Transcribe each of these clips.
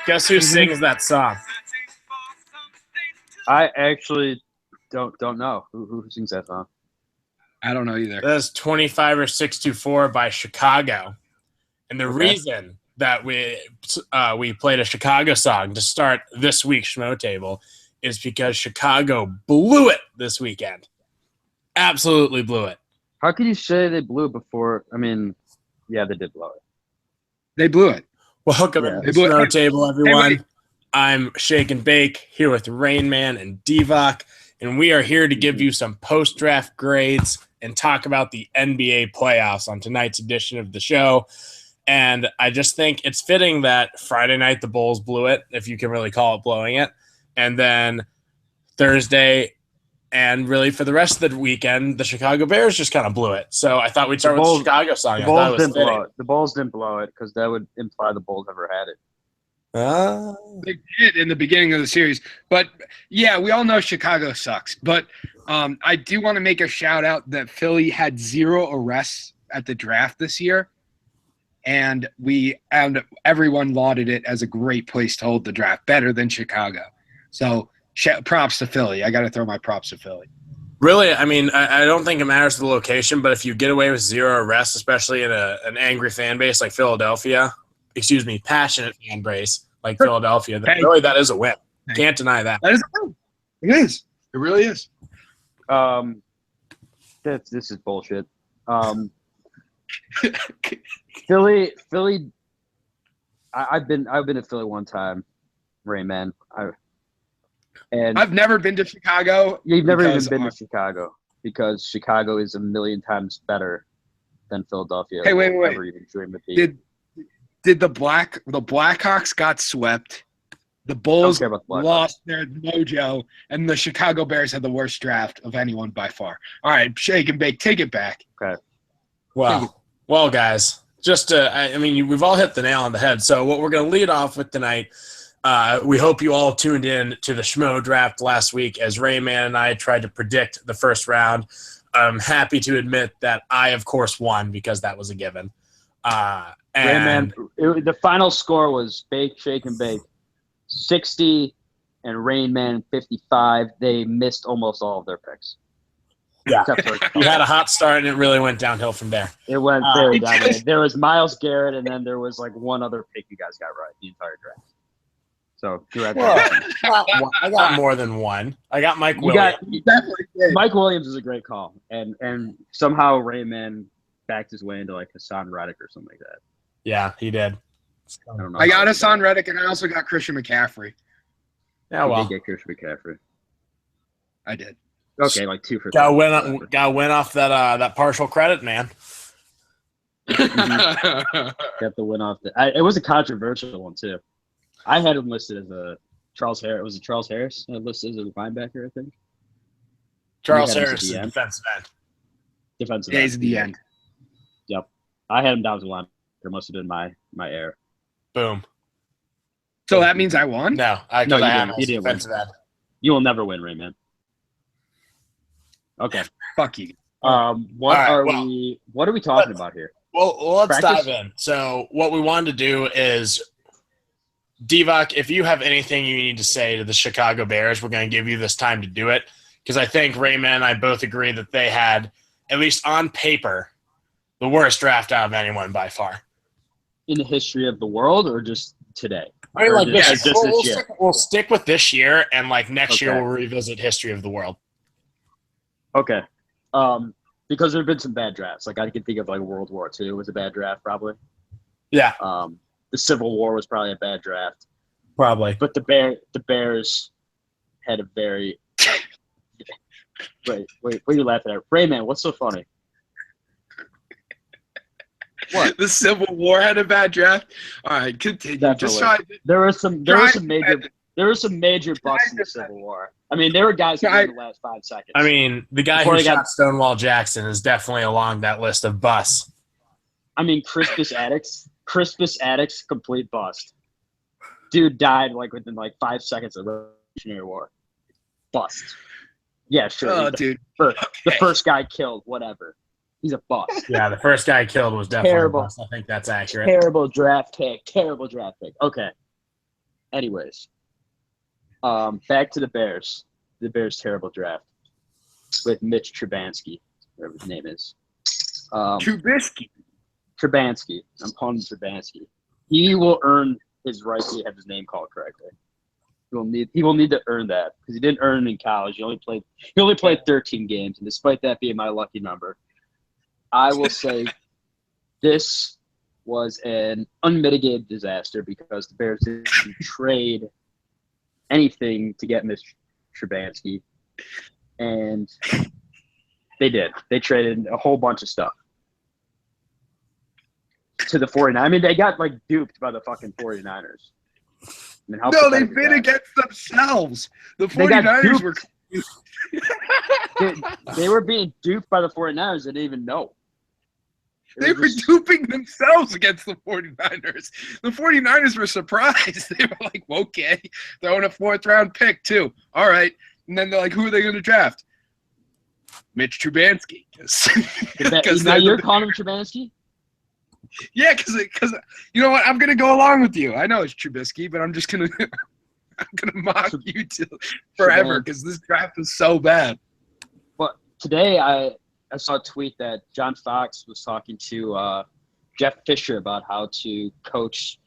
Guess who sings that song? I actually don't know who sings that song. I don't know either. That's 25 or 624 by Chicago. And the reason that we played a Chicago song to start this week's Schmotable is because Chicago blew it this weekend. Absolutely blew it. How could you say they blew it before? I mean, yeah, they did blow it. They blew it. Welcome to the Schmotable, everyone. I'm Shake and Bake here with Rain Man and Divock, and we are here to give you some post-draft grades and talk about the NBA playoffs on tonight's edition of the show. And I just think it's fitting that Friday night the Bulls blew it, if you can really call it blowing it. And then Thursday and really for the rest of the weekend, the Chicago Bears just kind of blew it. So I thought we'd start with the Chicago song. The Bulls didn't blow it. The Bulls didn't blow it because that would imply the Bulls never had it. They did in the beginning of the series. But, yeah, we all know Chicago sucks. But I do want to make a shout-out that Philly had 0 arrests at the draft this year. And everyone lauded it as a great place to hold the draft, better than Chicago. So props to Philly. I got to throw my props to Philly. Really, I mean, I don't think it matters the location, but if you get away with 0 arrests, especially in an angry fan base like Philadelphia, passionate fan base like Philadelphia, then really that is a win. Can't deny that. That is a win. It is. It really is. This is bullshit. Philly. I've been to Philly one time, Rain Man. I've never been to Chicago. You've never even been to Chicago because Chicago is a million times better than Philadelphia. Hey, wait. Never even dream of being. Did the Blackhawks got swept? The Bulls lost their mojo, and the Chicago Bears had the worst draft of anyone by far. All right, Shake and Bake, take it back. Okay. Well, guys, we've all hit the nail on the head. So what we're going to lead off with tonight, we hope you all tuned in to the Schmo draft last week as Rayman and I tried to predict the first round. I'm happy to admit that I, of course, won because that was a given. Rayman, the final score was Shake and Bake 60 and Rain Man 55. They missed almost all of their picks. Yeah, you had a hot start, and it really went downhill from there. It went very downhill. There was Myles Garrett, and then there was like one other pick you guys got right the entire draft. So I got more than one. I got Mike Williams. Mike Williams is a great call, and somehow Rayman backed his way into like Hassan Reddick or something like that. Yeah, he did. I got Hassan Reddick, and I also got Christian McCaffrey. Yeah, well, you did get Christian McCaffrey. I did. Okay, like 2 for 3. Got win off that partial credit, man. Got the win off. It was a controversial one too. I had him listed as a Charles Harris. Was it Charles Harris listed as a linebacker? I think. Charles Harris is defensive end. Defensive end. Yeah, he's at the end. Yep, I had him down as a linebacker. Must have been my error. Boom. So that means I won? No, you didn't win. End. You will never win, Rayman. Okay. Fuck you. What are we talking about here? Well, let's dive in. So what we wanted to do is, Divock, if you have anything you need to say to the Chicago Bears, we're going to give you this time to do it. Because I think Rayman and I both agree that they had, at least on paper, the worst draft out of anyone by far. In the history of the world or just today? I mean, like this year. We'll stick with this year, and like next year we'll revisit history of the world. Okay. Because there have been some bad drafts. Like I can think of like World War II was a bad draft probably. Yeah. The Civil War was probably a bad draft. Probably. But the Bears had a very Wait, what are you laughing at? Rayman, what's so funny? What? The Civil War had a bad draft. All right, continue. Definitely. There were some major busts in the Civil War. I mean, there were guys who in the last 5 seconds. I mean, the guy who shot Stonewall Jackson is definitely along that list of busts. I mean, Crispus Attucks, complete bust. Dude died like within like 5 seconds of the Revolutionary War. Bust. Yeah, sure. Oh, dude. The first guy killed, whatever. He's a bust. Yeah, the first guy killed was definitely a bust. I think that's accurate. Terrible draft pick. Okay. Anyways, back to the Bears. The Bears' terrible draft with Mitch Trubansky, whatever his name is. Trubisky. Trubansky. I'm calling him Trubansky. He will earn his right to have his name called correctly. He will need to earn that because he didn't earn it in college. He only played 13 games, and despite that being my lucky number, I will say this was an unmitigated disaster because the Bears didn't trade anything to get Mr. Trubansky, and they did. They traded a whole bunch of stuff to the 49ers. I mean, they got like duped by the fucking 49ers. I mean, no, they bid against themselves. The 49ers were they were being duped by the 49ers. They didn't even know. They were duping themselves against the 49ers. The 49ers were surprised. They were like, okay, throwing a 4th-round pick, too. All right. And then they're like, who are they going to draft? Mitch Trubansky. Now you're calling him Trubansky? Yeah, because you know what? I'm going to go along with you. I know it's Trubisky, but I'm just going to mock you forever because this draft is so bad. But today I saw a tweet that John Fox was talking to Jeff Fisher about how to coach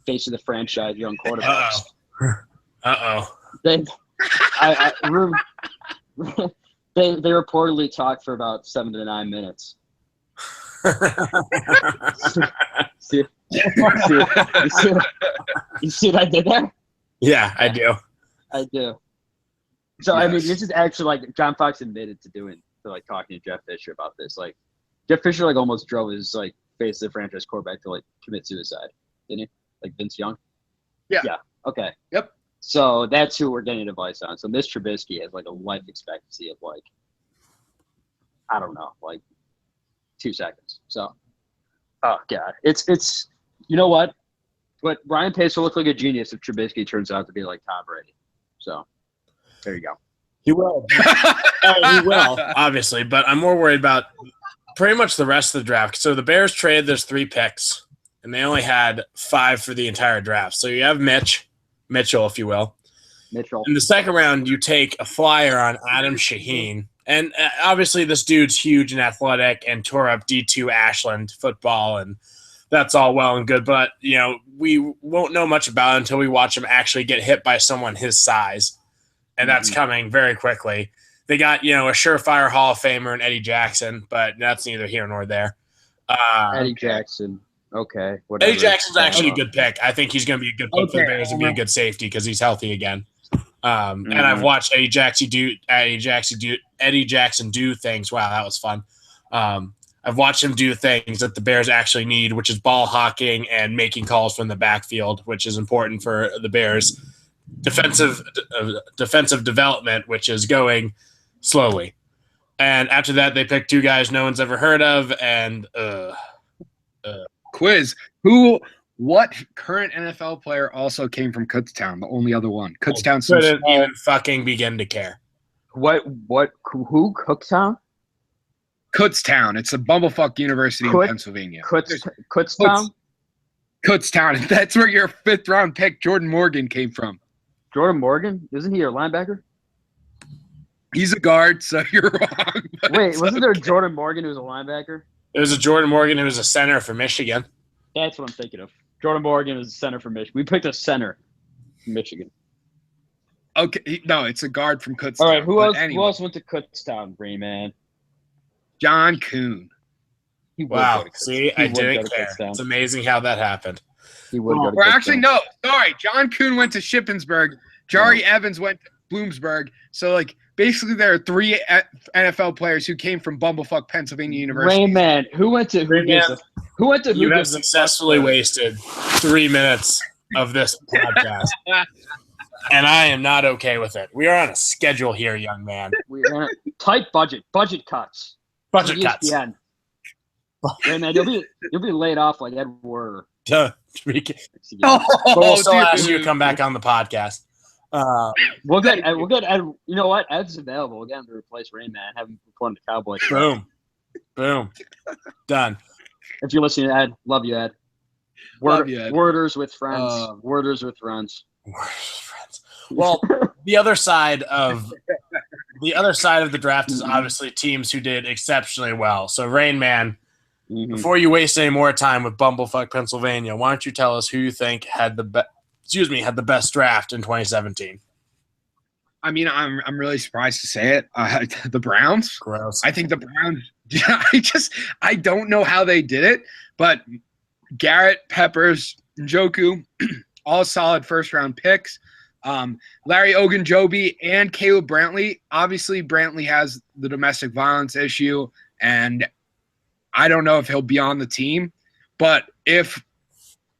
face of the franchise young quarterbacks. They reportedly talked for about 7 to 9 minutes. You see what I did there? Yeah, I do. I do. So yes. I mean, this is actually like John Fox admitted to talking to Jeff Fisher about this. Like, Jeff Fisher like almost drove his like face of the franchise quarterback to like commit suicide, didn't he? Like Vince Young. Yeah. Yeah. Okay. Yep. So that's who we're getting advice on. So Mitch Trubisky has like a life expectancy of like, I don't know, like 2 seconds. So, oh god, it's you know what? But Ryan Pace will look like a genius if Trubisky turns out to be like Tom Brady. So there you go. He will. He will, obviously. But I'm more worried about pretty much the rest of the draft. So the Bears traded, there's 3 picks, and they only had 5 for the entire draft. So you have Mitchell, if you will. Mitchell. In the second round, you take a flyer on Adam Shaheen. And obviously this dude's huge and athletic and tore up D2 Ashland football, and that's all well and good. But, you know, we won't know much about it until we watch him actually get hit by someone his size. And that's coming very quickly. They got, you know, a surefire Hall of Famer in Eddie Jackson, but that's neither here nor there. Eddie Jackson. Okay. Whatever. Eddie Jackson's actually a good pick. I think he's going to be a good pick for the Bears and be a good safety because he's healthy again. And I've watched Eddie Jackson do things. Wow, that was fun. I've watched him do things that the Bears actually need, which is ball hawking and making calls from the backfield, which is important for the Bears' defensive development, which is going slowly. And after that, they picked 2 guys no one's ever heard of. And quiz: what current NFL player also came from Kutztown? The only other one. Kutztown couldn't even fucking begin to care. Who? Cooktown? Kutztown. It's a bumblefuck university in Pennsylvania. Kutztown? Kutztown. That's where your 5th-round pick, Jordan Morgan, came from. Jordan Morgan? Isn't he a linebacker? He's a guard, so you're wrong. Wait, wasn't there a Jordan Morgan who was a linebacker? There was a Jordan Morgan who was a center for Michigan. That's what I'm thinking of. Jordan Morgan was a center for Michigan. We picked a center from Michigan. Okay, no, it's a guard from Kutztown. All right, who else went to Kutztown, Green Man? John Kuhn. Wow, see, I didn't care. It's amazing how that happened. He would go to Kutztown. No, sorry. John Kuhn went to Shippensburg. Jari Evans went to Bloomsburg. So, like, basically there are 3 NFL players who came from bumblefuck Pennsylvania University. Rain Man, who went to You have successfully wasted 3 minutes of this podcast. And I am not okay with it. We are on a schedule here, young man. We are tight budget cuts. Budget cuts. ESPN. Rain Man, you'll be laid off like Ed Werder. But we'll still ask you to come back on the podcast. We'll get Ed. You know what? Ed's available. We'll get him to replace Rain Man. Have him put on the Cowboys. Boom. Done. If you're listening, Ed, love you, Ed. Love you, Ed. Worders with friends. Worders with friends. Worst friends. Well, the other side of the draft is obviously teams who did exceptionally well. So, Rain Man, before you waste any more time with Bumblefuck Pennsylvania, why don't you tell us who you think had the best draft in 2017? I mean, I'm really surprised to say it. The Browns. Gross. I think the Browns. I don't know how they did it, but Garrett, Peppers, Njoku, all solid first-round picks. Larry Ogunjobi and Caleb Brantley. Obviously, Brantley has the domestic violence issue, and I don't know if he'll be on the team. But if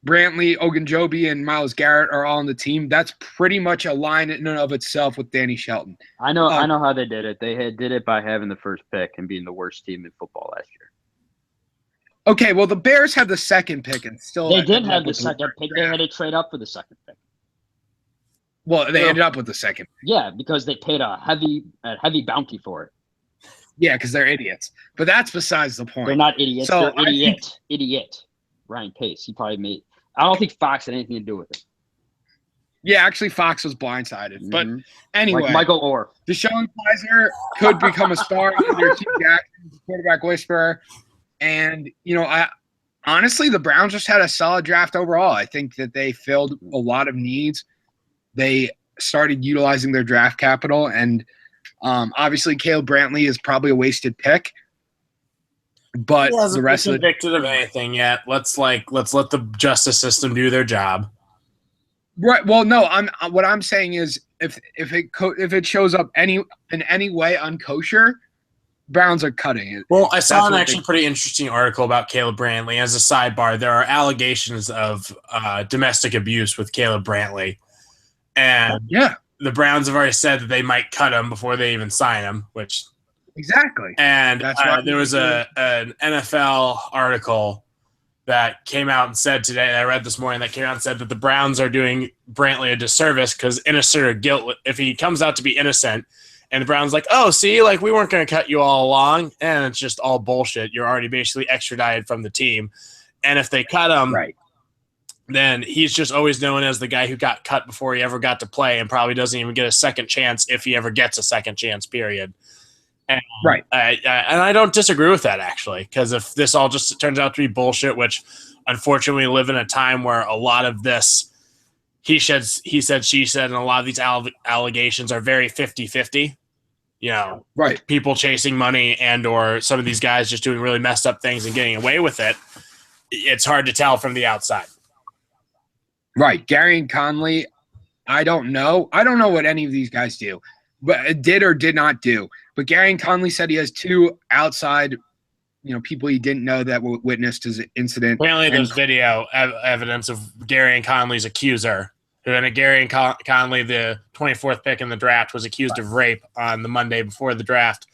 Brantley, Ogunjobi, and Myles Garrett are all on the team, that's pretty much a line in and of itself with Danny Shelton. I know how they did it. They did it by having the first pick and being the worst team in football last year. Okay, well, the Bears had the second pick and still they did have the second pick. They had to trade up for the second pick. Well, they ended up with the second. Yeah, because they paid a heavy bounty for it. Yeah, because they're idiots. But that's besides the point. They're not idiots. So they're idiot. Ryan Pace. He probably made. I don't think Fox had anything to do with it. Yeah, actually, Fox was blindsided. But anyway, like Michael Orr. Deshaun Kaiser could become a star under Hugh Jackson, quarterback whisperer. And, I honestly, the Browns just had a solid draft overall. I think that they filled a lot of needs. They started utilizing their draft capital. And obviously, Caleb Brantley is probably a wasted pick. But the rest of convicted of anything yet. Let's let the justice system do their job. Right. Well, no. What I'm saying is, if it shows up in any way unkosher, Browns are cutting it. Well, I saw an actually pretty interesting article about Caleb Brantley. As a sidebar, there are allegations of domestic abuse with Caleb Brantley, and the Browns have already said that they might cut him before they even sign him, which. Exactly. And there was an NFL article that came out and said today, that I read this morning, that came out and said that the Browns are doing Brantley a disservice because innocent or guilt, if he comes out to be innocent, and the Browns like, oh, see, like we weren't going to cut you all along, and it's just all bullshit. You're already basically extradited from the team. And if they cut him, then he's just always known as the guy who got cut before he ever got to play and probably doesn't even get a second chance if he ever gets a second chance, period. And, and I don't disagree with that, actually, because if this all just turns out to be bullshit, which unfortunately we live in a time where a lot of this he said, she said, and a lot of these allegations are very 50-50. People chasing money and or some of these guys just doing really messed up things and getting away with it. It's hard to tell from the outside. Right. Gary and Conley, I don't know. I don't know what any of these guys do, but did or did not do. But Gary and Conley said he has two outside, people he didn't know that witnessed his incident. Apparently there's video evidence of Gary and Conley's accuser. And Gary and Conley, the 24th pick in the draft, was accused of rape on the Monday before the draft.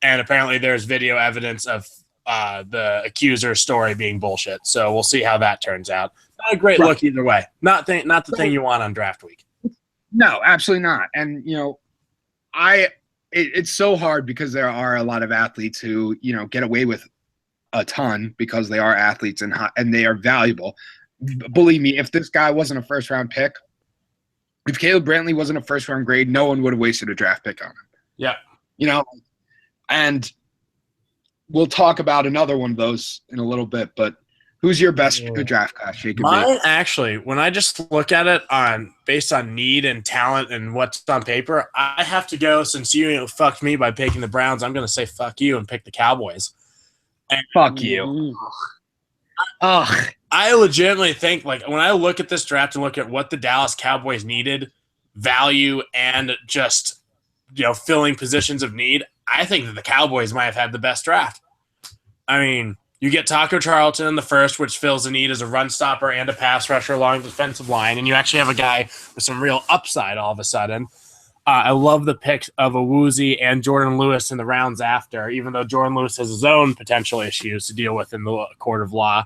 And apparently there's video evidence of the accuser's story being bullshit. So we'll see how that turns out. Not a great look either way. Not the thing you want on draft week. No, absolutely not. And, it's so hard because there are a lot of athletes who, get away with a ton because they are athletes and they are valuable. Believe me, if this guy wasn't a first-round pick, if Caleb Brantley wasn't a first-round grade, no one would have wasted a draft pick on him. Yeah. And we'll talk about another one of those in a little bit, but who's your best draft class, Jacob? Mine, actually, when I just look at it based on need and talent and what's on paper, I have to go, since you fucked me by picking the Browns, I'm going to say fuck you and pick the Cowboys. And fuck you. I legitimately think, like, when I look at this draft and look at what the Dallas Cowboys needed, value, and just, filling positions of need, I think that the Cowboys might have had the best draft. I mean, you get Taco Charlton in the first, which fills a need as a run stopper and a pass rusher along the defensive line, and you actually have a guy with some real upside all of a sudden. I love the picks of Awuzie and Jordan Lewis in the rounds after, even though Jordan Lewis has his own potential issues to deal with in the court of law.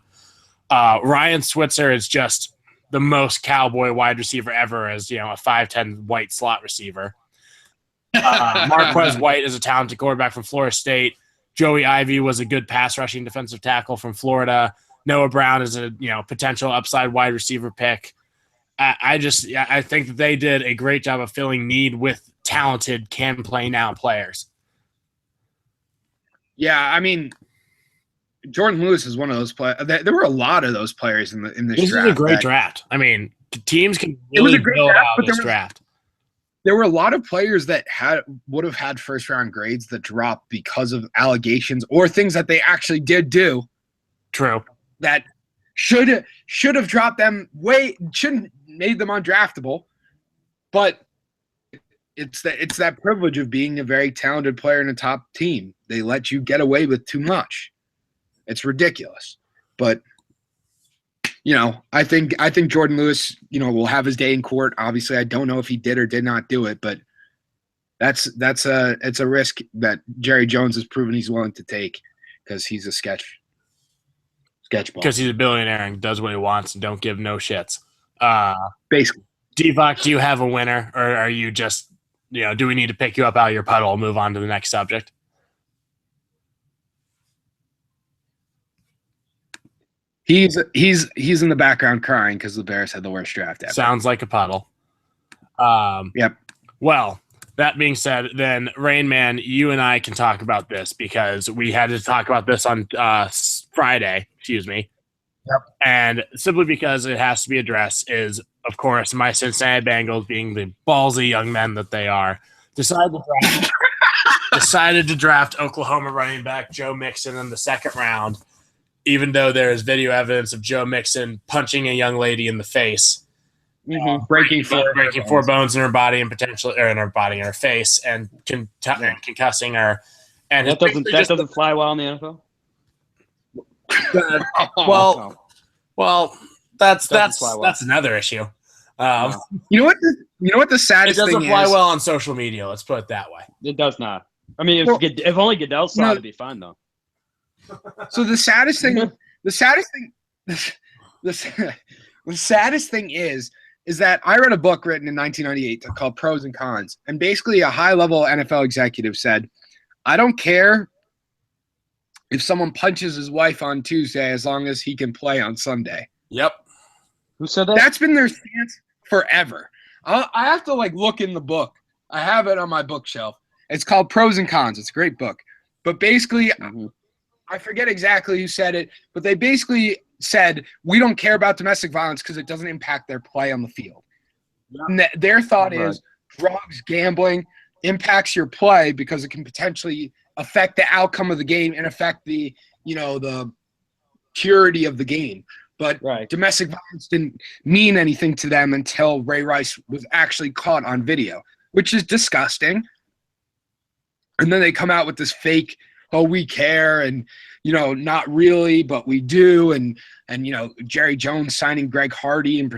Ryan Switzer is just the most Cowboy wide receiver ever as, a 5'10" white slot receiver. Marquez White is a talented quarterback from Florida State. Joey Ivy was a good pass rushing defensive tackle from Florida. Noah Brown is a potential upside wide receiver pick. I think that they did a great job of filling need with talented, can play now players. Yeah, I mean, Jordan Lewis is one of those players. There were a lot of those players in this draft. This is a great draft. I mean, teams can It was really a great build draft, out but this draft. There were a lot of players that would have had first round grades that dropped because of allegations or things that they actually did do. True. That should have dropped them shouldn't made them undraftable. But it's that privilege of being a very talented player in a top team. They let you get away with too much. It's ridiculous. But I think Jordan Lewis, will have his day in court. Obviously, I don't know if he did or did not do it, but it's a risk that Jerry Jones has proven he's willing to take because he's a sketchball. Because he's a billionaire and does what he wants and don't give no shits. Basically. Divock, do you have a winner, or are you just, do we need to pick you up out of your puddle and move on to the next subject? He's in the background crying because the Bears had the worst draft ever. Sounds like a puddle. Yep. Well, that being said, then Rain Man, you and I can talk about this because we had to talk about this on Friday. Excuse me. Yep. And simply because it has to be addressed is, of course, my Cincinnati Bengals, being the ballsy young men that they are, decided to draft Oklahoma running back Joe Mixon in the second round, even though there is video evidence of Joe Mixon punching a young lady in the face, breaking four bones in her body and potentially, or in her face, and concussing her. And that doesn't fly well in the NFL. Well, that's another issue. You know what the saddest thing is? It doesn't fly well on social media. Let's put it that way. It does not. I mean, if only Goodell saw it, it'd be fine though. So the saddest thing is that I read a book written in 1998 called Pros and Cons, and basically a high-level NFL executive said, "I don't care if someone punches his wife on Tuesday as long as he can play on Sunday." Yep. Who said that? That's been their stance forever. I have to look in the book. I have it on my bookshelf. It's called Pros and Cons. It's a great book. But basically, I forget exactly who said it, but they basically said, we don't care about domestic violence because it doesn't impact their play on the field. Yeah. And their thought is drugs, gambling impacts your play because it can potentially affect the outcome of the game and affect the purity of the game. But domestic violence didn't mean anything to them until Ray Rice was actually caught on video, which is disgusting. And then they come out with this fake, oh, we care, and not really, but we do, and Jerry Jones signing Greg Hardy and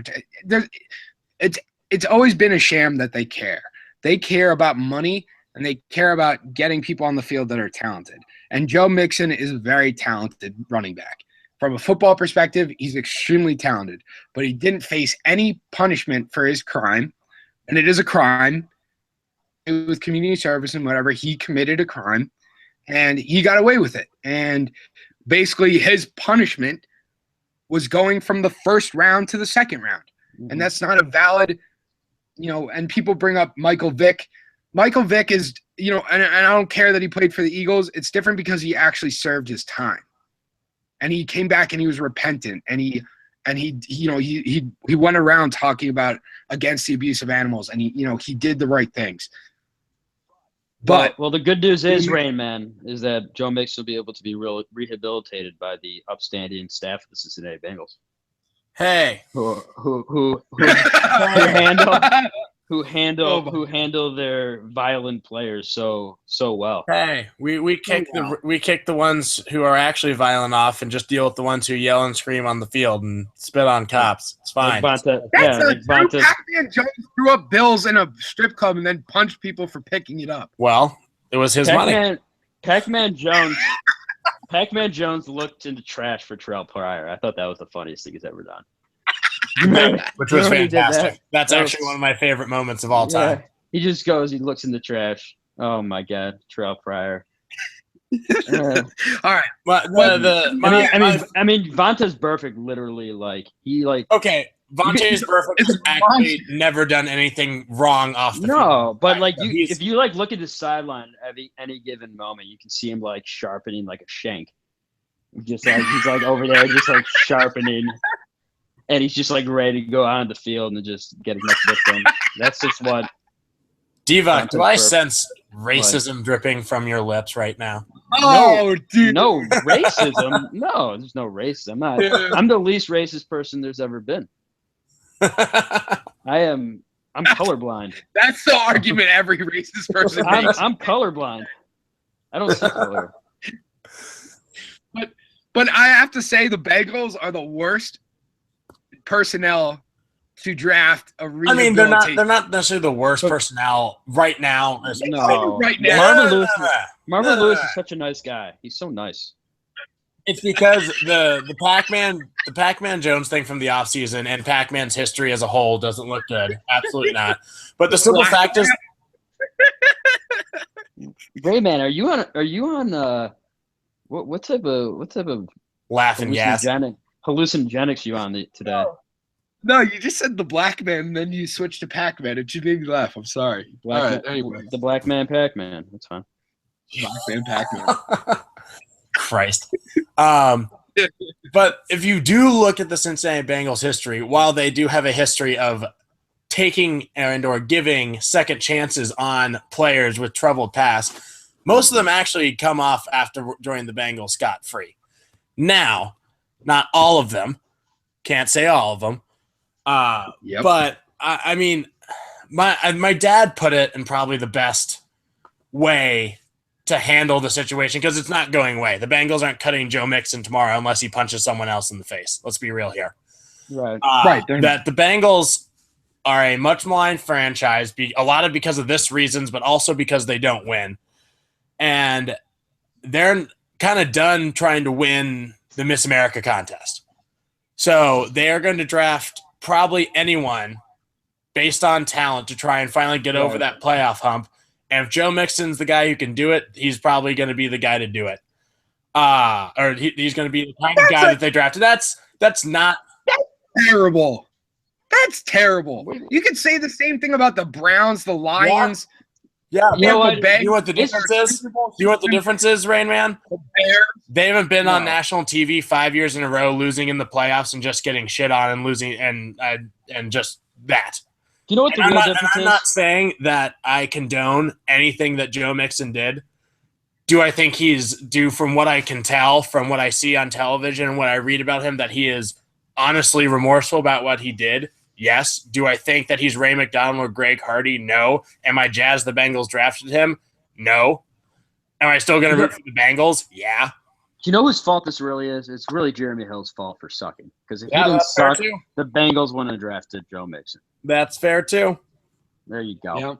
it's always been a sham that they care. They care about money and they care about getting people on the field that are talented. And Joe Mixon is a very talented running back. From a football perspective, he's extremely talented, but he didn't face any punishment for his crime, and it is a crime. With community service and whatever, he committed a crime. And he got away with it. And basically his punishment was going from the first round to the second round. Mm-hmm. And that's not a valid, and people bring up Michael Vick. Michael Vick is, and I don't care that he played for the Eagles. It's different because he actually served his time. And he came back and he was repentant. And he went around talking about against the abuse of animals. And he did the right things. But well, the good news is, Rain Man, is that Joe Mixon will be able to be rehabilitated by the upstanding staff of the Cincinnati Bengals. Hey, who handle their violent players so well. Hey, we kick the ones who are actually violent off and just deal with the ones who yell and scream on the field and spit on cops. It's fine. Pac-Man Jones threw up bills in a strip club and then punched people for picking it up. Well, it was his money. Pac-Man Jones looked into trash for Terrell Pryor. I thought that was the funniest thing he's ever done. Which was fantastic. That's actually one of my favorite moments of all time. He just goes, he looks in the trash. Oh my God, Terrell Pryor. All right. Well, I mean, Vontaze Burfict literally okay. Vontaze Burfict has actually never done anything wrong off the field. No, but if you look at the sideline at any given moment, you can see him sharpening like a shank. Just he's over there, just sharpening, and he's just ready to go out on the field and just get as much lift done. That's just what. Diva, do I sense racism dripping from your lips right now? Oh, dude. No racism. No, there's no racism. I'm the least racist person there's ever been. I'm colorblind. That's the argument every racist person makes. I'm colorblind. I don't see color. But I have to say the Bengals are the worst personnel to draft a rehabilitation. I mean, they're not necessarily the worst personnel right now. No, right now. Marvin Lewis is such a nice guy. He's so nice. It's because the Pac-Man Jones thing from the offseason and Pac-Man's history as a whole doesn't look good. Absolutely not. But the simple fact is, Rayman, are you on what type of laughing gas hallucinogenics you on today? No, you just said the black man, and then you switched to Pac-Man. It just made me laugh. I'm sorry. The black man Pac-Man. That's fine. Black man Pac-Man. Christ. But if you do look at the Cincinnati Bengals history, while they do have a history of taking or giving second chances on players with troubled past, most of them actually come off after joining the Bengals scot-free. Now, not all of them. Can't say all of them. But I mean, my dad put it in probably the best way to handle the situation because it's not going away. The Bengals aren't cutting Joe Mixon tomorrow unless he punches someone else in the face. Let's be real here. Right. That the Bengals are a much maligned franchise, a lot of because of this reasons, but also because they don't win. And they're kind of done trying to win the Miss America contest. So they are going to draft probably anyone based on talent to try and finally get over that playoff hump. And if Joe Mixon's the guy who can do it, he's probably going to be the guy to do it. Or he's going to be the kind of guy that they drafted. That's terrible. That's terrible. You could say the same thing about the Browns, the Lions. Yeah, you know what the difference is? Do you know what the difference is, Rain Man? They haven't been on national TV 5 years in a row, losing in the playoffs and just getting shit on and losing and just that. Do you know what the real difference is? I'm not saying that I condone anything that Joe Mixon did. Do I think from what I can tell, from what I see on television and what I read about him, that he is honestly remorseful about what he did? Yes. Do I think that he's Ray McDonald or Greg Hardy? No. Am I jazzed the Bengals drafted him? No. Am I still going to root for the Bengals? Yeah. Do you know whose fault this really is? It's really Jeremy Hill's fault for sucking. Because if he didn't suck, the Bengals wouldn't have drafted Joe Mixon. That's fair, too. There you go. Yeah.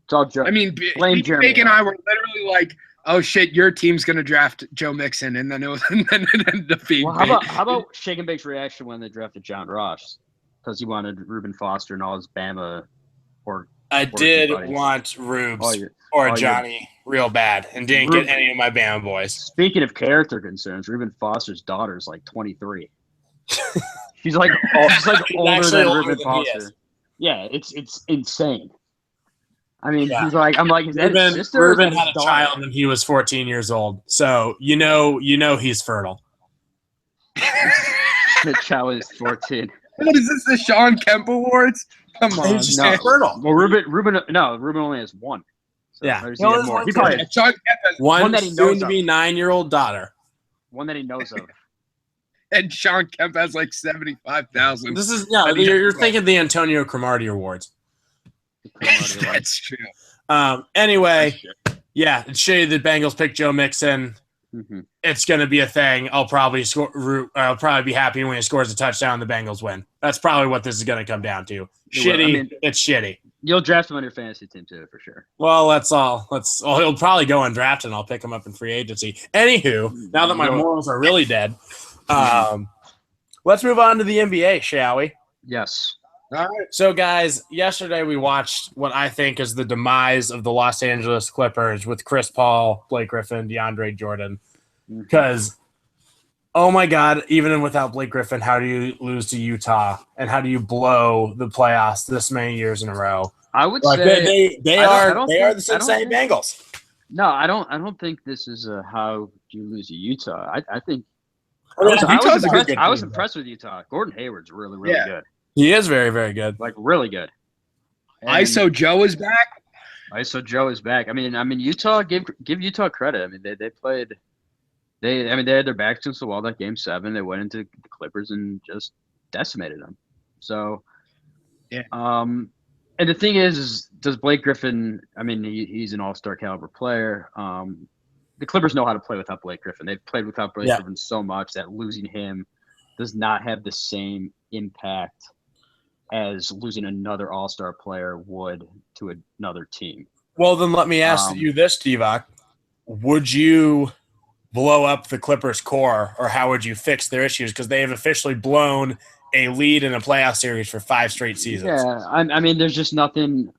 It's all Joe. I mean, Bake and I were literally like, oh, shit, your team's going to draft Joe Mixon. And then it was the feed. Well, how about Shake and Bake's reaction when they drafted John Ross? Because he wanted Reuben Foster and all his Bama I did want Rubes or Johnny real bad and didn't get any of my Bama boys. Speaking of character concerns, Reuben Foster's daughter is 23. she's older than Reuben Foster. Yeah, it's insane. I mean, he's I'm like, is that his sister? Reuben had a child when he was 14 years old, so you know he's fertile. The child is 14. What is this? The Sean Kemp Awards? Come on, he's just fertile. Well, Reuben only has one. So yeah, he probably has Sean Kemp has one that he knows to be 9-year-old daughter. One that he knows of. And Sean Kemp has 75,000. This is you're thinking the Antonio Cromartie Awards. That's true. Anyway, it's shitty the Bengals picked Joe Mixon. Mm-hmm. It's going to be a thing. I'll probably be happy when he scores a touchdown and the Bengals win. That's probably what this is going to come down to. It's shitty. You'll draft him on your fantasy team too, for sure. Well, that's all. He'll probably go undrafted and I'll pick him up in free agency. Anywho, now that my morals are really dead, let's move on to the NBA, shall we? Yes. All right. So, guys, yesterday we watched what I think is the demise of the Los Angeles Clippers with Chris Paul, Blake Griffin, DeAndre Jordan. Because, oh my God, even without Blake Griffin, how do you lose to Utah? And how do you blow the playoffs this many years in a row? I would say they are the Cincinnati Bengals. No, I don't think this is how you lose to Utah. I think I was impressed with Utah. Gordon Hayward's really good. He is very, very good. Like really good. And ISO Joe is back. ISO Joe is back. I mean, Utah give Utah credit. I mean, they played. They had their backs against the wall that game 7. They went into the Clippers and just decimated them. So, yeah. And the thing is does Blake Griffin? I mean, he's an all-star caliber player. The Clippers know how to play without Blake Griffin. They've played without Blake Griffin so much that losing him does not have the same impact as losing another all-star player would to another team. Well, then let me ask you this, Divock. Would you blow up the Clippers core, or how would you fix their issues? Because they have officially blown a lead in a playoff series for 5 straight seasons. Yeah, I mean, there's just nothing.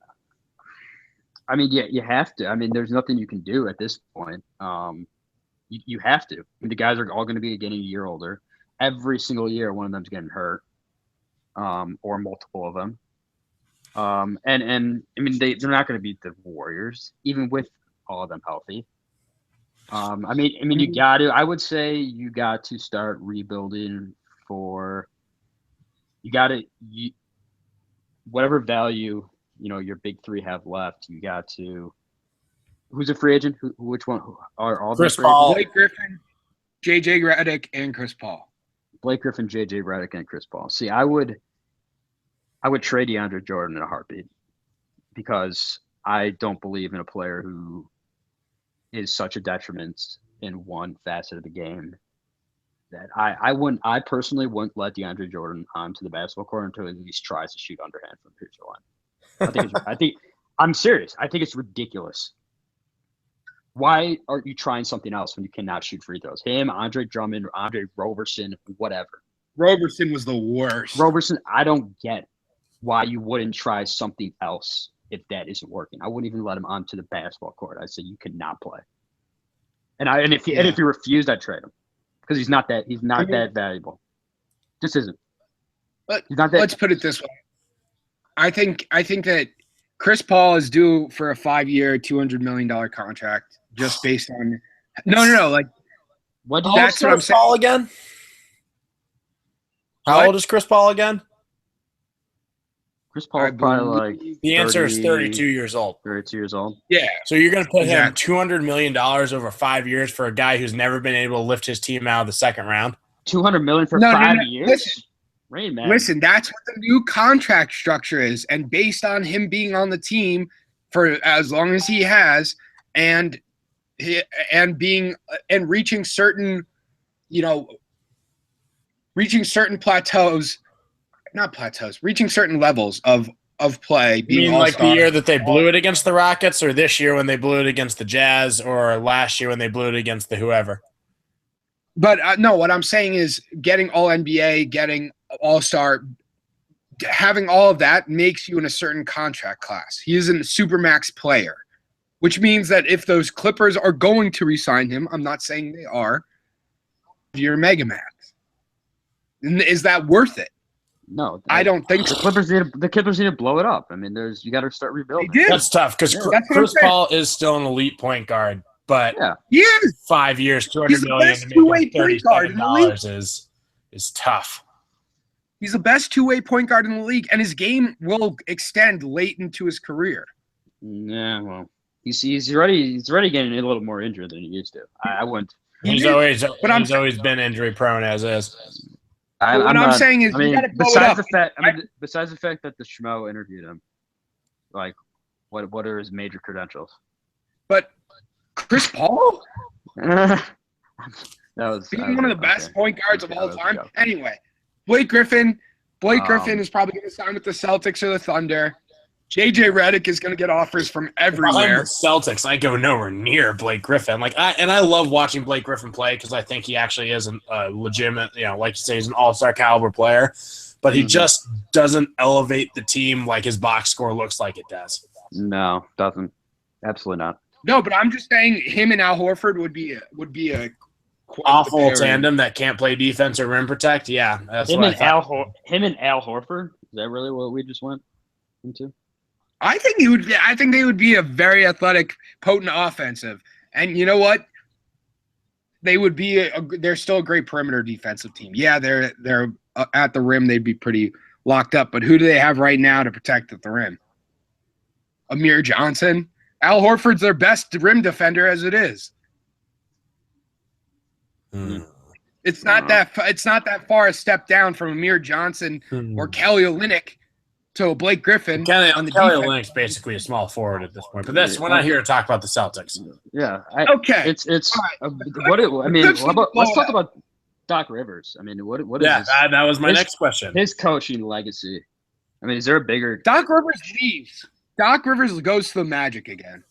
I mean, yeah, you have to. I mean, there's nothing you can do at this point. You have to. I mean, the guys are all going to be getting a year older. Every single year, one of them's getting hurt, or multiple of them. And I mean, they're not going to beat the Warriors, even with all of them healthy. I mean, you got to. I would say you got to start rebuilding for. You got to. Whatever value your big 3 have left, you got to. Who's a free agent? Which one? Are all Chris Paul, Blake Griffin, JJ Redick, and Chris Paul. Blake Griffin, JJ Redick, and Chris Paul. See, I would trade DeAndre Jordan in a heartbeat because I don't believe in a player who is such a detriment in one facet of the game that I personally wouldn't let DeAndre Jordan onto the basketball court until he at least tries to shoot underhand from the free throw line. I'm serious. I think it's ridiculous. Why aren't you trying something else when you cannot shoot free throws? Him, Andre Drummond, Andre Roberson, whatever. Roberson was the worst. Roberson, I don't get why you wouldn't try something else if that isn't working. I wouldn't even let him onto the basketball court. I'd say you could not play. And if he refused, I'd trade him because he's not that valuable. Just isn't. But let's put it this way. I think that Chris Paul is due for a 5-year, $200 million contract just based on no. Like that's what I'm saying. Paul again? How old is Chris Paul again? Chris Paul probably like the answer is 32 years old. 32 years old. Yeah. So you're going to put him $200 million over 5 years for a guy who's never been able to lift his team out of the second round? $200 million for 5 years? Listen, that's what the new contract structure is. And based on him being on the team for as long as he has and reaching certain, reaching certain levels of play. You mean like the year that they blew it against the Rockets, or this year when they blew it against the Jazz, or last year when they blew it against the whoever? But no, what I'm saying is getting all NBA, getting all-star, having all of that makes you in a certain contract class. He is a supermax player, which means that if those Clippers are going to re-sign him, I'm not saying they are, you're mega max. Is that worth it? No, I don't think so. The Clippers need to blow it up. I mean, you got to start rebuilding. That's tough because Chris Paul is still an elite point guard, but he is 5 years, $200 million to make $37 is tough. He's the best two-way point guard in the league, and his game will extend late into his career. Yeah, well, he's already getting a little more injured than he used to. I wouldn't. He's always been injury prone as is. I'm saying is, you gotta blow besides it up. Besides the fact that the Schmo interviewed him, like, what are his major credentials? But Chris Paul, that was being one of the best point guards of all time. Anyway, Blake Griffin is probably going to sign with the Celtics or the Thunder. JJ Redick is going to get offers from everywhere. The Celtics, I go nowhere near Blake Griffin. I love watching Blake Griffin play because I think he actually is a legitimate, like you say, he's an all-star caliber player. but he just doesn't elevate the team like his box score looks like it does. No, doesn't. Absolutely not. No, but I'm just saying him and Al Horford would be a awful tandem that can't play defense or rim protect. Yeah, that's him what and Al Horford. Is that really what we just went into? I think they would be a very athletic, potent offensive, and you know what? They would be. They're still a great perimeter defensive team. Yeah, they're at the rim. They'd be pretty locked up. But who do they have right now to protect at the rim? Amir Johnson. Al Horford's their best rim defender as it is. It's not that far a step down from Amir Johnson or Kelly Olynyk to Blake Griffin. Kelly Olynyk's basically a small forward at this point, but we're not here to talk about the Celtics. Yeah. Okay. It's let's talk about Doc Rivers. I mean, what is that was my next question. His coaching legacy. I mean, is there a bigger Doc Rivers leaves? Doc Rivers goes to the Magic again.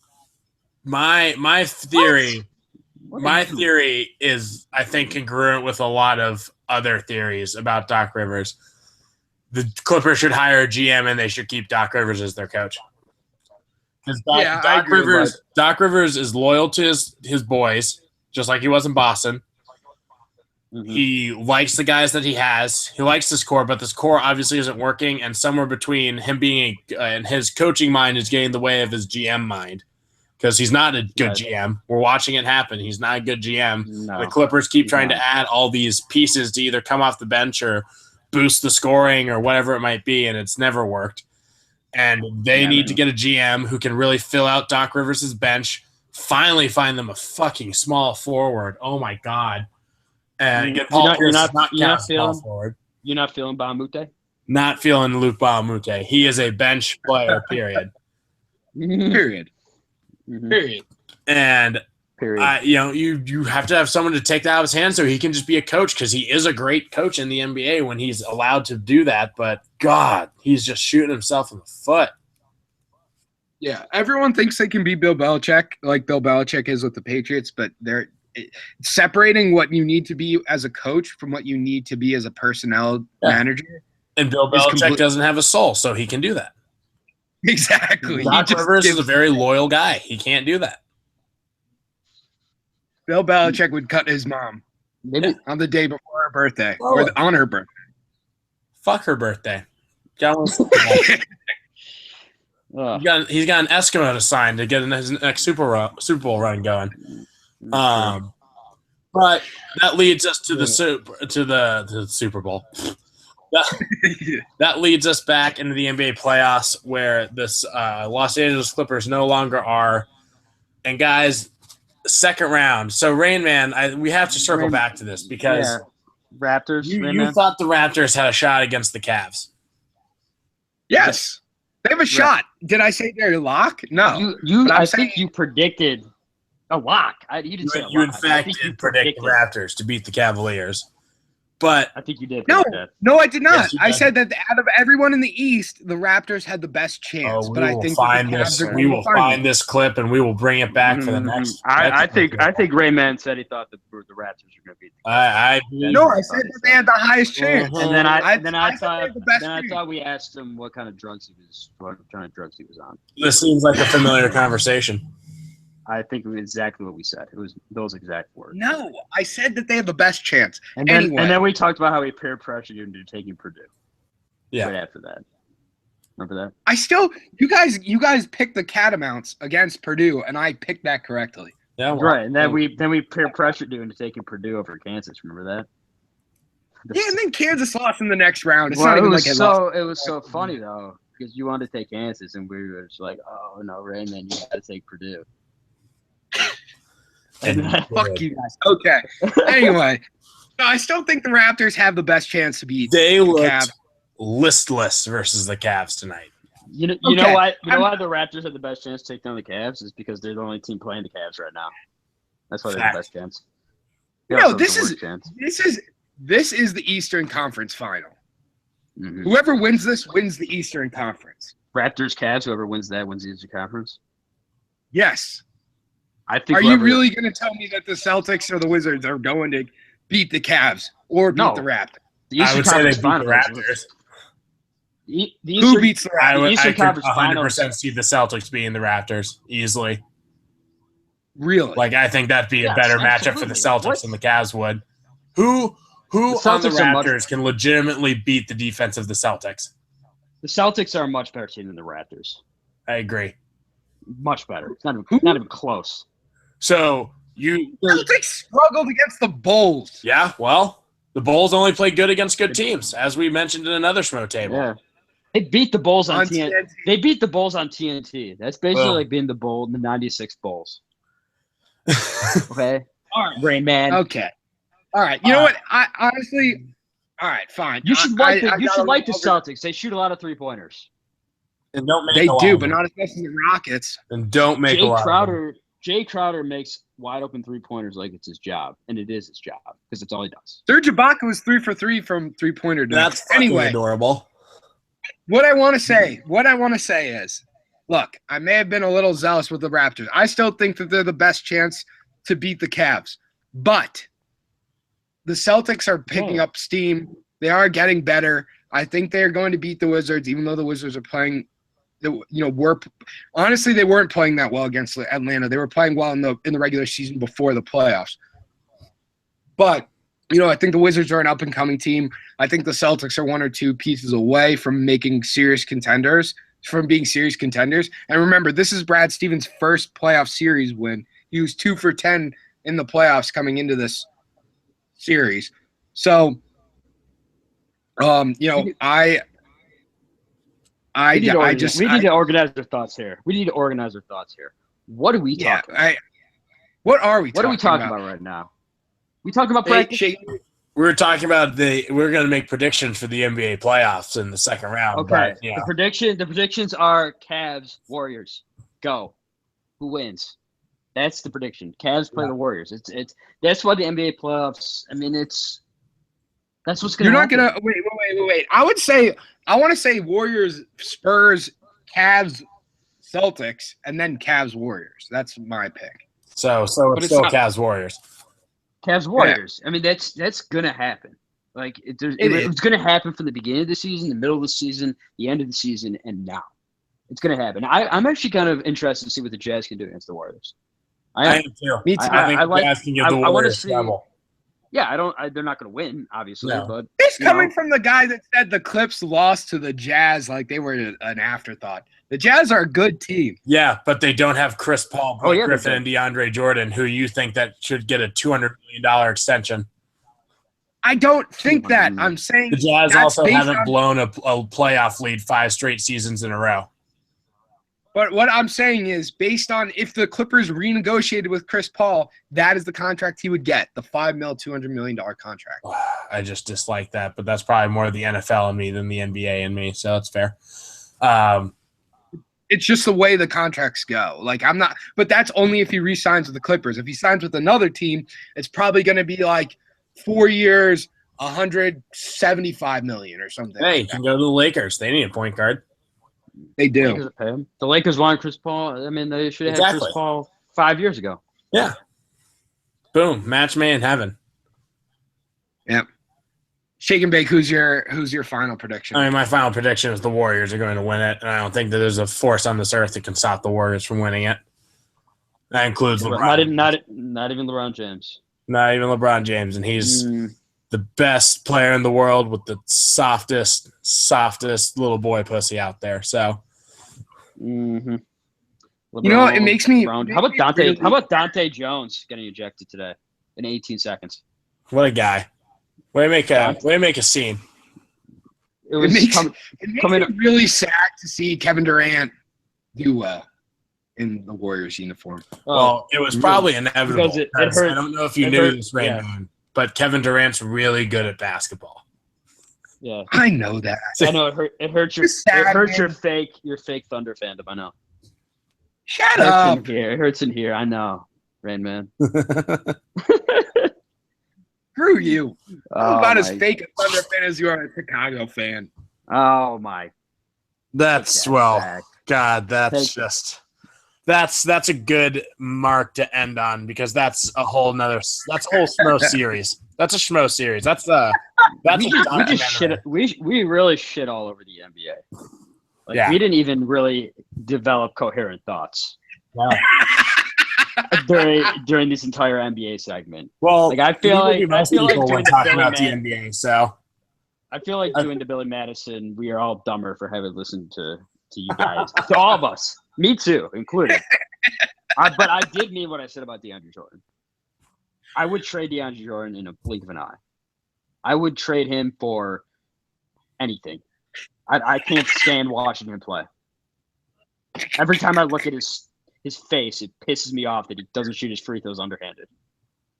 My theory is, I think, congruent with a lot of other theories about Doc Rivers. The Clippers should hire a GM and they should keep Doc Rivers as their coach. Because Doc Rivers is loyal to his boys, just like he was in Boston. Mm-hmm. He likes the guys that he has. He likes this core, but this core obviously isn't working. And somewhere between him being and his coaching mind is getting in the way of his GM mind, because he's not a good GM. We're watching it happen. He's not a good GM. No, the Clippers keep trying to add all these pieces to either come off the bench or boost the scoring or whatever it might be, and it's never worked. And they need to get a GM who can really fill out Doc Rivers' bench. Finally, find them a fucking small forward. Oh my God! And get Paul Pierce not small forward. You're not feeling Bahamute? Not feeling Luke Bahamute. He is a bench player. Period. Period. And you have to have someone to take that out of his hands so he can just be a coach, because he is a great coach in the NBA when he's allowed to do that. But God, he's just shooting himself in the foot. Yeah, everyone thinks they can be Bill Belichick, like Bill Belichick is with the Patriots, but they're separating what you need to be as a coach from what you need to be as a personnel manager. And Bill Belichick doesn't have a soul, so he can do that. Exactly. Doc Rivers is a very loyal guy. He can't do that. Bill Belichick would cut his mom maybe on the day before her birthday or on her birthday. Fuck her birthday. He's got an Eskimo to sign to get his next Super Bowl run going. But that leads us to the Super Bowl. That leads us back into the NBA playoffs, where this Los Angeles Clippers no longer are. And guys, second round. So Rain Man, we have to circle back to this because Raptors. You thought the Raptors had a shot against the Cavs. Yes, they have a shot. Did I say they're a lock? No. I think you predicted a lock. You didn't say a lock. You in fact did predict the Raptors to beat the Cavaliers. But I think you did. No, I did not. Yes, I said that out of everyone in the East, the Raptors had the best chance. But I think we will find this clip and we will bring it back for the next. I think Rayman said he thought that the Raptors were going to beat. I said that they had the highest chance. And then I thought we asked him what kind of drugs he was on. This seems like a familiar conversation. I think it was exactly what we said. It was those exact words. No, I said that they have the best chance. And then we talked about how we peer pressured you into taking Purdue. Yeah. Right after that. Remember that? You guys picked the Catamounts against Purdue, and I picked that correctly. Yeah, right. And then we peer pressured you into taking Purdue over Kansas. Remember that? Yeah, and then Kansas lost in the next round. It was so funny though, because you wanted to take Kansas, and we were just like, oh no, Raymond, you got to take Purdue. Fuck you guys. Okay. Anyway, I still think the Raptors have the best chance to beat. They looked listless versus the Cavs tonight. You know why the Raptors have the best chance to take down the Cavs is because they're the only team playing the Cavs right now. That's why they have the best chance. This is the Eastern Conference Final. Mm-hmm. Whoever wins this wins the Eastern Conference. Raptors, Cavs. Whoever wins that wins the Eastern Conference. Yes. I think. Are you really going to tell me that the Celtics or the Wizards are going to beat the Cavs or beat the Raptors? I would say they beat the Raptors. Who beats the Raptors? I could 100% see the Celtics beating the Raptors easily. Really? Like, I think that'd be a better matchup for the Celtics than the Cavs would. Who on the Raptors can legitimately beat the defense of the Celtics? The Celtics are a much better team than the Raptors. I agree. Much better. It's not even close. So Celtics struggled against the Bulls. Yeah, well, the Bulls only play good against good teams, as we mentioned in another Schmotable. Yeah. They beat the Bulls on TNT. They beat the Bulls on TNT. That's basically like being the Bull, the 96 Bulls. Okay? All right. Rain Man. Okay. All right. You know what? I honestly, all right, fine. You should like the Celtics. They shoot a lot of three-pointers. And don't make they do, but not as much as the Rockets. And don't make a lot. Jay Crowder makes wide open three-pointers like it's his job, and it is his job because it's all he does. Serge Ibaka was 3 for 3 from three-pointer. That's anyway adorable. What I want to say is, look, I may have been a little zealous with the Raptors. I still think that they're the best chance to beat the Cavs, but the Celtics are picking up steam. They are getting better. I think they're going to beat the Wizards, even though the Wizards are playing. Honestly, they weren't playing that well against Atlanta. They were playing well in the regular season before the playoffs. But I think the Wizards are an up and coming team. I think the Celtics are one or two pieces away from being serious contenders. And remember, this is Brad Stevens' first playoff series win. He was 2 for 10 in the playoffs coming into this series. So, I need to organize our thoughts here. What are we talking about? What are we talking about right now? We talking about practice? We're talking about we're going to make predictions for the NBA playoffs in the second round. Okay. But, The predictions are Cavs, Warriors. Go. Who wins? That's the prediction. Cavs play the Warriors. That's why the NBA playoffs. I mean, that's what's going to happen. You're not going to wait. I want to say Warriors, Spurs, Cavs, Celtics, and then Cavs, Warriors. That's my pick. So it's still Cavs, Warriors. Cavs, Warriors. Yeah. I mean, that's going to happen. Like it's going to happen from the beginning of the season, the middle of the season, the end of the season, and now. It's going to happen. I'm actually kind of interested to see what the Jazz can do against the Warriors. I am too. Me too. I think the Jazz can give the Warriors trouble. Yeah, they're not going to win, obviously. No. But it's coming from the guy that said the Clips lost to the Jazz like they were an afterthought. The Jazz are a good team. Yeah, but they don't have Chris Paul, Blake Griffin, and DeAndre Jordan, who you think that should get a $200 million extension. I don't think that. I'm saying the Jazz also haven't blown a playoff lead 5 straight seasons in a row. But what I'm saying is, based on if the Clippers renegotiated with Chris Paul, that is the contract he would get, the $5 $200 million contract. I just dislike that, but that's probably more the NFL in me than the NBA in me, so that's fair. It's just the way the contracts go. But that's only if he re-signs with the Clippers. If he signs with another team, it's probably going to be like 4 years, $175 million or something. Hey, you can go to the Lakers. They need a point guard. They do. The Lakers want Chris Paul. I mean, they should have had Chris Paul 5 years ago. Yeah. Boom. Match made in heaven. Yep. Shake and bake. Who's your final prediction? I mean, my final prediction is the Warriors are going to win it, and I don't think that there's a force on this earth that can stop the Warriors from winning it. That includes LeBron. Not even LeBron James. Not even LeBron James, and he's the best player in the world with the softest little boy pussy out there. So, LeBron, it makes me. How about Dante? How about Dante Jones getting ejected today in 18 seconds? What a guy! Way to make a scene. It makes me really sad to see Kevin Durant do in the Warriors uniform. Well, it was probably inevitable. It hurt, I don't know if you knew this, Raymond, but Kevin Durant's really good at basketball. Yeah, I know that. I know it hurts your fake Thunder fandom. I know. Shut up. It hurts in here. I know, Rain Man. Screw you. I'm about as fake a Thunder fan as you are a Chicago fan. Oh my. That's God. That's just. that's a good mark to end on because that's a whole Schmo series. That's a Schmo series. That's we really shit all over the NBA. Like we didn't even really develop coherent thoughts. No. during this entire NBA segment. Well, like I feel like doing the NBA. So I feel like doing the Billy Madison. We are all dumber for having listened to you guys, to all of us, me too, included. But I did mean what I said about DeAndre Jordan. I would trade DeAndre Jordan in a blink of an eye. I would trade him for anything. I can't stand watching him play. Every time I look at his face, it pisses me off that he doesn't shoot his free throws underhanded.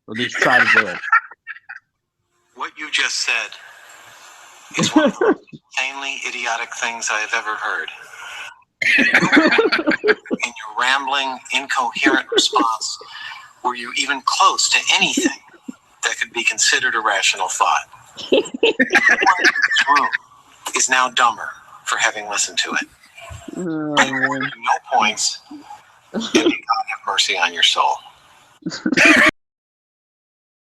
Or at least try to do it. What you just said is one of the most insanely idiotic things I have ever heard. In your rambling, incoherent response, were you even close to anything that could be considered a rational thought? Everyone in this room is now dumber for having listened to it. You awarded no points, and may God have mercy on your soul.